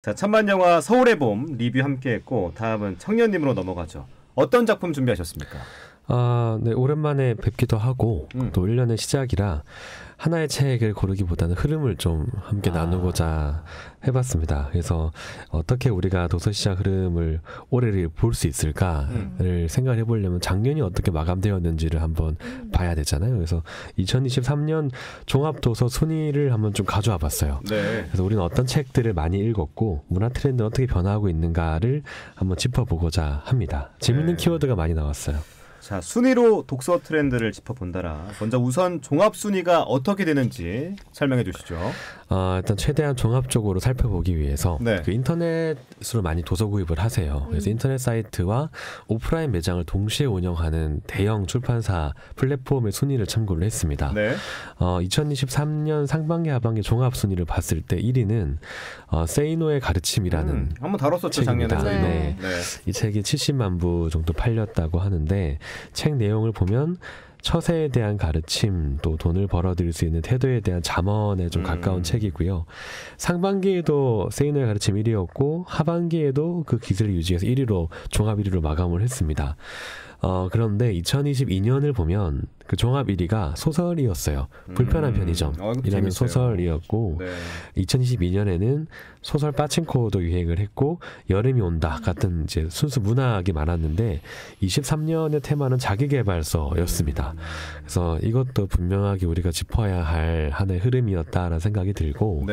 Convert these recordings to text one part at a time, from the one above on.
자, 천만영화 서울의 봄 리뷰 함께했고 다음은 청년님으로 넘어가죠. 어떤 작품 준비하셨습니까? 네, 오랜만에 뵙기도 하고 또 1년의 시작이라 하나의 책을 고르기보다는 흐름을 좀 함께 나누고자 해봤습니다. 그래서 어떻게 우리가 도서시장 흐름을 올해를 볼 수 있을까를 생각해 보려면 작년이 어떻게 마감되었는지를 한번 봐야 되잖아요. 그래서 2023년 종합도서 순위를 한번 좀 가져와 봤어요. 네. 그래서 우리는 어떤 책들을 많이 읽었고 문화 트렌드는 어떻게 변화하고 있는가를 한번 짚어보고자 합니다. 재밌는 키워드가 많이 나왔어요. 자, 순위로 독서 트렌드를 짚어본다라. 먼저 우선 종합 순위가 어떻게 되는지 설명해 주시죠. 일단 최대한 종합적으로 살펴보기 위해서 그 인터넷으로 많이 도서 구입을 하세요. 그래서 인터넷 사이트와 오프라인 매장을 동시에 운영하는 대형 출판사 플랫폼의 순위를 참고를 했습니다. 2023년 상반기 하반기 종합 순위를 봤을 때 1위는 세이노의 가르침이라는 한번 다뤘었죠, 책입니다. 작년에. 이 책이 70만 부 정도 팔렸다고 하는데 책 내용을 보면 처세에 대한 가르침, 또 돈을 벌어들일 수 있는 태도에 대한 잠언에 좀 가까운 책이고요. 상반기에도 세이노의 가르침 1위였고 하반기에도 그 기세를 유지해서 1위로 종합 1위로 마감을 했습니다. 그런데 2022년을 보면 그 종합 1위가 소설이었어요. 불편한 편의점이라는 소설이었고 2022년에는 소설 빠친코도 유행을 했고 여름이 온다 같은 이제 순수 문학이 많았는데 23년의 테마는 자기계발서였습니다. 그래서 이것도 분명하게 우리가 짚어야 할 하나의 흐름이었다라는 생각이 들고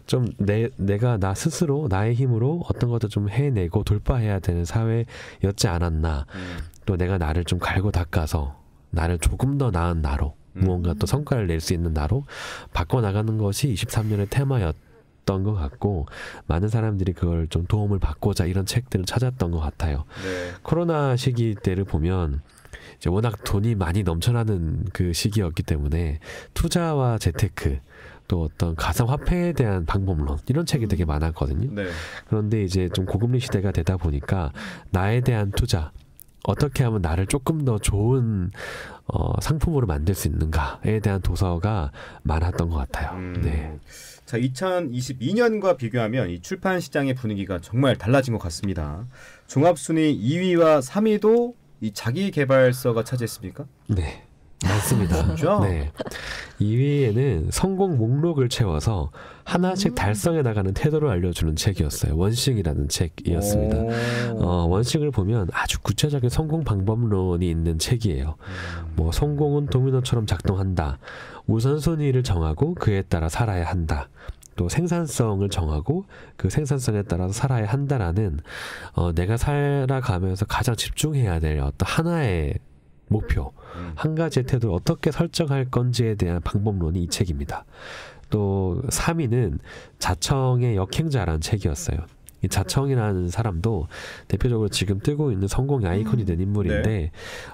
좀 내가 나 스스로 나의 힘으로 어떤 것도 좀 해내고 돌파해야 되는 사회였지 않았나. 또 내가 나를 좀 갈고 닦아서 나를 조금 더 나은 나로 무언가 또 성과를 낼 수 있는 나로 바꿔나가는 것이 23년의 테마였던 것 같고 많은 사람들이 그걸 좀 도움을 받고자 이런 책들을 찾았던 것 같아요. 코로나 시기 때를 보면 이제 워낙 돈이 많이 넘쳐나는 그 시기였기 때문에 투자와 재테크 또 어떤 가상화폐에 대한 방법론 이런 책이 되게 많았거든요. 그런데 이제 좀 고금리 시대가 되다 보니까 나에 대한 투자 어떻게 하면 나를 조금 더 좋은 상품으로 만들 수 있는가에 대한 도서가 많았던 것 같아요. 자, 2022년과 비교하면 이 출판 시장의 분위기가 정말 달라진 것 같습니다. 종합순위 2위와 3위도 이 자기계발서가 차지했습니까? 네. 맞습니다. 네. 2위에는 성공 목록을 채워서 하나씩 달성해 나가는 태도를 알려주는 책이었어요. 원식이라는 책이었습니다. 원식을 보면 아주 구체적인 성공 방법론이 있는 책이에요. 뭐 성공은 도미노처럼 작동한다. 우선순위를 정하고 그에 따라 살아야 한다. 또 생산성을 정하고 그 생산성에 따라서 살아야 한다라는 내가 살아가면서 가장 집중해야 될 어떤 하나의 목표, 한 가지의 태도를 어떻게 설정할 건지에 대한 방법론이 이 책입니다. 또 3위는 자청의 역행자라는 책이었어요. 이 자청이라는 사람도 대표적으로 지금 뜨고 있는 성공의 아이콘이 된 인물인데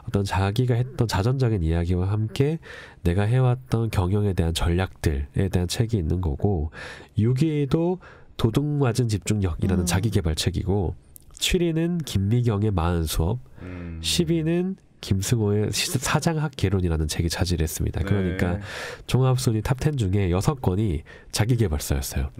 어떤 자기가 했던 자전적인 이야기와 함께 내가 해왔던 경영에 대한 전략들에 대한 책이 있는 거고 6위도 도둑맞은 집중력이라는 자기계발책이고 7위는 김미경의 마흔 수업 10위는 김승호의 사장학 개론이라는 책이 차지했습니다. 그러니까 종합순위 탑10 중에 6권이 자기계발서였어요.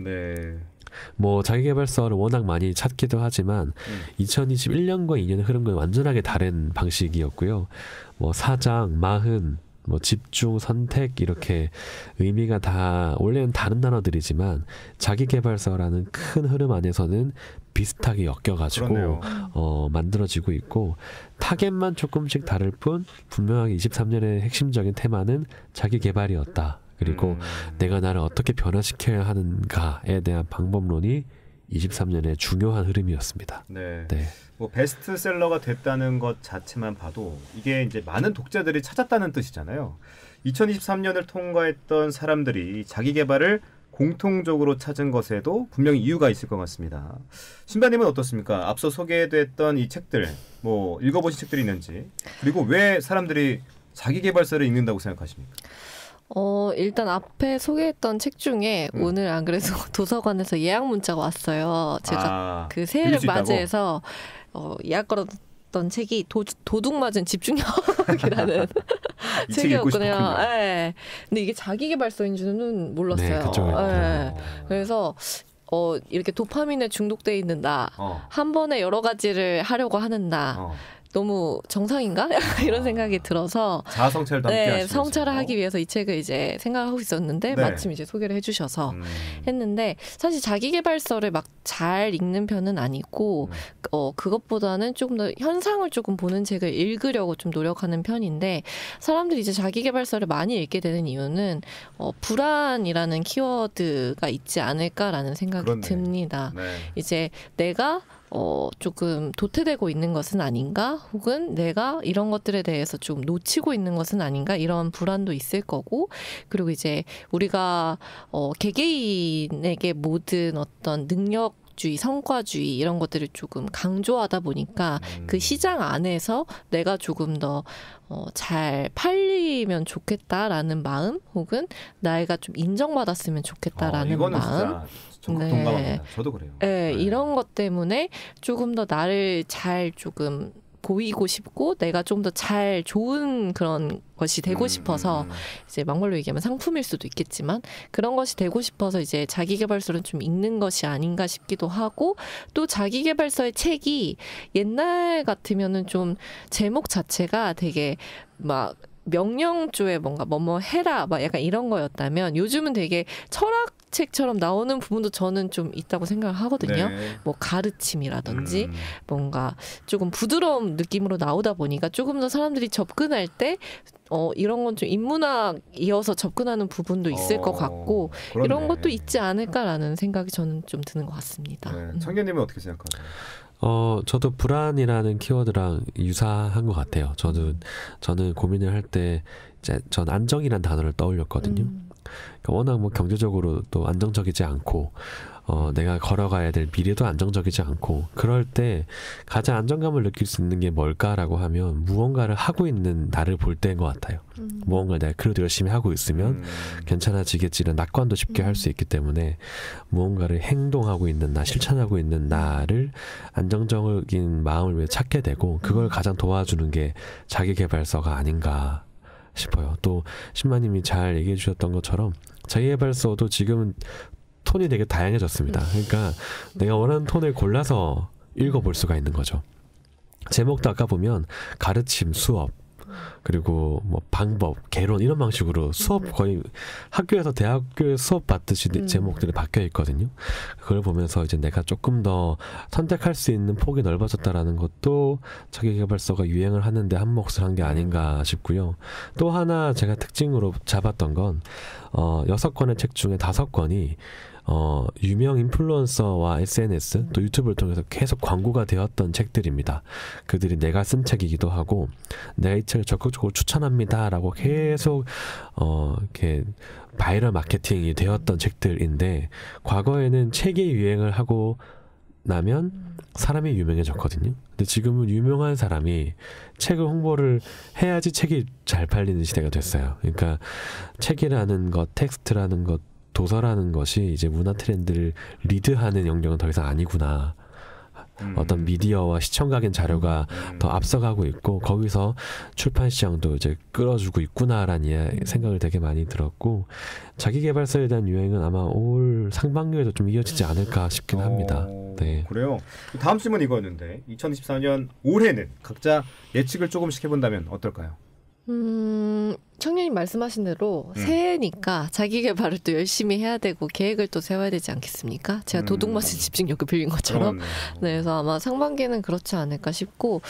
뭐 자기계발서를 워낙 많이 찾기도 하지만 2021년과 2년의 흐름과 완전하게 다른 방식이었고요. 뭐 사장, 마흔, 뭐 집중, 선택 이렇게 의미가 다 원래는 다른 단어들이지만 자기계발서라는 큰 흐름 안에서는 비슷하게 엮여가지고 만들어지고 있고 타겟만 조금씩 다를 뿐 분명하게 23년의 핵심적인 테마는 자기계발이었다. 그리고 내가 나를 어떻게 변화시켜야 하는가에 대한 방법론이 23년의 중요한 흐름이었습니다. 뭐 베스트셀러가 됐다는 것 자체만 봐도 이게 이제 많은 독자들이 찾았다는 뜻이잖아요. 2023년을 통과했던 사람들이 자기 개발을 공통적으로 찾은 것에도 분명히 이유가 있을 것 같습니다. 신바님은 어떻습니까? 앞서 소개됐던 이 책들, 뭐 읽어보신 책들이 있는지, 그리고 왜 사람들이 자기 개발서를 읽는다고 생각하십니까? 일단 앞에 소개했던 책 중에 오늘 안 그래도 도서관에서 예약 문자가 왔어요. 제가 그 새해를 맞이해서 예약 걸었던 책이 도둑맞은 집중력이라는 책이었거든요. 근데 이게 자기계발서인 줄은 몰랐어요. 그래서 이렇게 도파민에 중독돼 있는 나, 한 번에 여러 가지를 하려고 하는 나, 너무 정상인가? 이런 생각이 들어서 자아 성찰도 함께 하시면서 성찰을 하기 위해서 이 책을 이제 생각하고 있었는데 마침 이제 소개를 해주셔서 했는데 사실 자기계발서를 막 잘 읽는 편은 아니고 그것보다는 조금 더 현상을 조금 보는 책을 읽으려고 좀 노력하는 편인데 사람들이 이제 자기계발서를 많이 읽게 되는 이유는 불안이라는 키워드가 있지 않을까라는 생각이 듭니다. 이제 내가 조금 도태되고 있는 것은 아닌가? 혹은 내가 이런 것들에 대해서 좀 놓치고 있는 것은 아닌가? 이런 불안도 있을 거고, 그리고 이제 우리가 개개인에게 모든 어떤 능력주의, 성과주의 이런 것들을 조금 강조하다 보니까 그 시장 안에서 내가 조금 더 잘 팔리면 좋겠다라는 마음, 혹은 나이가 좀 인정받았으면 좋겠다라는 마음. 동감합니다. 저도 그래요. 이런 것 때문에 조금 더 나를 잘 조금 보이고 싶고 내가 좀 더 잘 좋은 그런 것이 되고 싶어서 이제 막말로 얘기하면 상품일 수도 있겠지만 그런 것이 되고 싶어서 이제 자기계발서를 좀 읽는 것이 아닌가 싶기도 하고, 또 자기계발서의 책이 옛날 같으면은 좀 제목 자체가 되게 막 명령조에 뭔가 뭐뭐 해라 막 약간 이런 거였다면 요즘은 되게 철학책처럼 나오는 부분도 저는 좀 있다고 생각을 하거든요. 뭐 가르침이라든지 뭔가 조금 부드러운 느낌으로 나오다 보니까 조금 더 사람들이 접근할 때 이런 건 좀 인문학이어서 접근하는 부분도 있을 것 같고 이런 것도 있지 않을까라는 생각이 저는 좀 드는 것 같습니다. 청년님은 어떻게 생각하세요? 저도 불안이라는 키워드랑 유사한 것 같아요. 저는 고민을 할 때 전 안정이라는 단어를 떠올렸거든요. 그러니까 워낙 뭐 경제적으로 또 안정적이지 않고 내가 걸어가야 될 미래도 안정적이지 않고 그럴 때 가장 안정감을 느낄 수 있는 게 뭘까라고 하면 무언가를 하고 있는 나를 볼 때인 것 같아요. 무언가를 내가 그래도 열심히 하고 있으면 괜찮아지겠지는 낙관도 쉽게 할 수 있기 때문에 무언가를 행동하고 있는 나, 실천하고 있는 나를 안정적인 마음을 왜 찾게 되고 그걸 가장 도와주는 게 자기계발서가 아닌가 싶어요. 또 신마님이 잘 얘기해 주셨던 것처럼 자기계발서도 지금은 톤이 되게 다양해졌습니다. 그러니까 내가 원하는 톤을 골라서 읽어볼 수가 있는 거죠. 제목도 아까 보면 가르침, 수업, 그리고 뭐 방법, 개론 이런 방식으로 수업 거의 학교에서 대학교에 수업 받듯이 제목들이 바뀌어 있거든요. 그걸 보면서 이제 내가 조금 더 선택할 수 있는 폭이 넓어졌다라는 것도 자기계발서가 유행을 하는데 한 몫을 한 게 아닌가 싶고요. 또 하나 제가 특징으로 잡았던 건 6권의 책 중에 5권이 유명 인플루언서와 SNS 또 유튜브를 통해서 계속 광고가 되었던 책들입니다. 그들이 내가 쓴 책이기도 하고 내가 이 책을 적극적으로 추천합니다라고 계속 이렇게 바이럴 마케팅이 되었던 책들인데 과거에는 책이 유행을 하고 나면 사람이 유명해졌거든요. 근데 지금은 유명한 사람이 책을 홍보를 해야지 책이 잘 팔리는 시대가 됐어요. 그러니까 책이라는 것, 텍스트라는 것, 도서라는 것이 이제 문화 트렌드를 리드하는 영역은 더 이상 아니구나. 어떤 미디어와 시청각인 자료가 더 앞서가고 있고 거기서 출판 시장도 이제 끌어주고 있구나라는 생각을 되게 많이 들었고 자기계발서에 대한 유행은 아마 올 상반기에도 좀 이어지지 않을까 싶긴 합니다. 네. 그래요. 다음 질문 이거였는데 2024년 올해는 각자 예측을 조금씩 해본다면 어떨까요? 청년님 말씀하신 대로 새해니까 자기계발을 또 열심히 해야 되고 계획을 또 세워야 되지 않겠습니까? 제가 도둑맞은 집중력을 빌린 것처럼. 네, 그래서 아마 상반기는 그렇지 않을까 싶고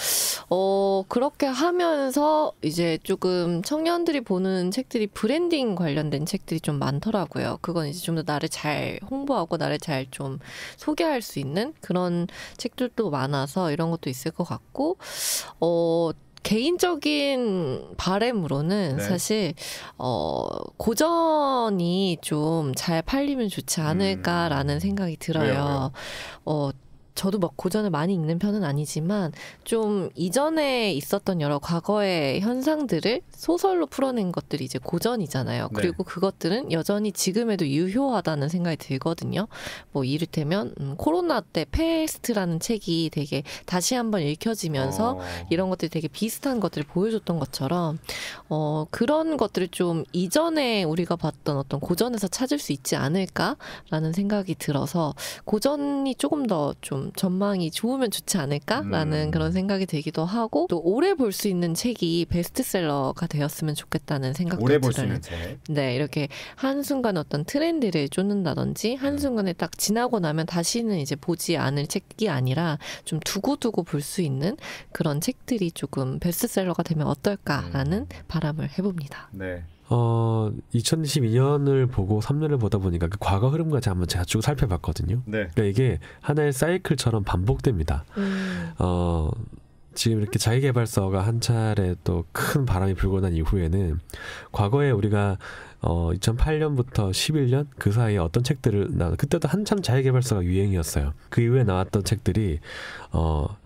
그렇게 하면서 이제 조금 청년들이 보는 책들이 브랜딩 관련된 책들이 좀 많더라고요. 그건 이제 좀 더 나를 잘 홍보하고 나를 잘 좀 소개할 수 있는 그런 책들도 많아서 이런 것도 있을 것 같고 개인적인 바람으로는 사실 고전이 좀 잘 팔리면 좋지 않을까라는 생각이 들어요. 저도 막 고전을 많이 읽는 편은 아니지만 좀 이전에 있었던 여러 과거의 현상들을 소설로 풀어낸 것들이 이제 고전이잖아요. 네. 그리고 그것들은 여전히 지금에도 유효하다는 생각이 들거든요. 뭐 이를테면 코로나 때 패스트라는 책이 되게 다시 한번 읽혀지면서 이런 것들이 되게 비슷한 것들을 보여줬던 것처럼 그런 것들을 좀 이전에 우리가 봤던 어떤 고전에서 찾을 수 있지 않을까라는 생각이 들어서 고전이 조금 더 좀 전망이 좋으면 좋지 않을까라는 그런 생각이 들기도 하고 또 오래 볼 수 있는 책이 베스트셀러가 되었으면 좋겠다는 생각도 오래 들어요. 볼 수 있는 책. 네, 이렇게 한순간 어떤 트렌드를 쫓는다든지 한순간에 딱 지나고 나면 다시는 이제 보지 않을 책이 아니라 좀 두고두고 볼 수 있는 그런 책들이 조금 베스트셀러가 되면 어떨까라는 바람을 해봅니다. 네. 2022년을 보고 3년을 보다 보니까 그 과거 흐름까지 한번 제가 쭉 살펴봤거든요. 네. 그러니까 이게 하나의 사이클처럼 반복됩니다. 지금 이렇게 자기계발서가 한 차례 또 큰 바람이 불고 난 이후에는 과거에 우리가 2008년부터 11년 그 사이에 어떤 책들을 그때도 한참 자기계발서가 유행이었어요. 그 이후에 나왔던 책들이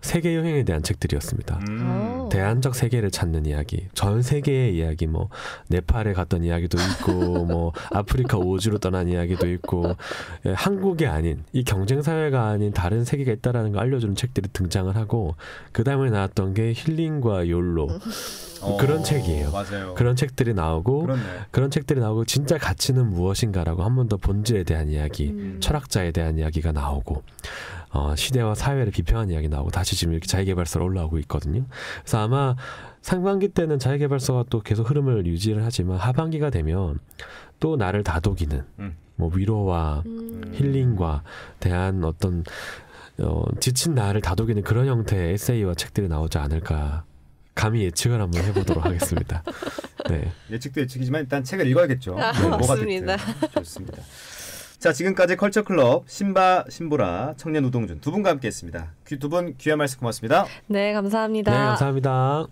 세계 여행에 대한 책들이었습니다. 대안적 세계를 찾는 이야기, 전 세계의 이야기, 뭐 네팔에 갔던 이야기도 있고, 뭐 아프리카 오주로 떠난 이야기도 있고, 한국이 아닌 이 경쟁 사회가 아닌 다른 세계가 있다라는 걸 알려주는 책들이 등장을 하고, 그 다음에 나왔던 게 힐링과 욜로. 그런 책이에요. 맞아요. 그런 책들이 나오고 그렇네. 그런 책들이 나오고 진짜 가치는 무엇인가라고 한 번 더 본질에 대한 이야기, 철학자에 대한 이야기가 나오고 시대와 사회를 비평한 이야기 나오고 다시 지금 이렇게 자기계발서로 올라오고 있거든요. 그래서 아마 상반기 때는 자기계발서가 또 계속 흐름을 유지를 하지만 하반기가 되면 또 나를 다독이는 뭐 위로와 힐링과 대한 어떤 지친 나를 다독이는 그런 형태의 에세이와 책들이 나오지 않을까. 감히 예측을 한번 해보도록 하겠습니다. 네. 예측도 예측이지만 일단 책을 읽어야겠죠. 뭐가 맞습니다. 됐든. 좋습니다. 자, 지금까지 컬처클럽 신바 신보라 청년 우동준 두 분과 함께했습니다. 두 분 귀한 말씀 고맙습니다. 네, 감사합니다. 네, 감사합니다.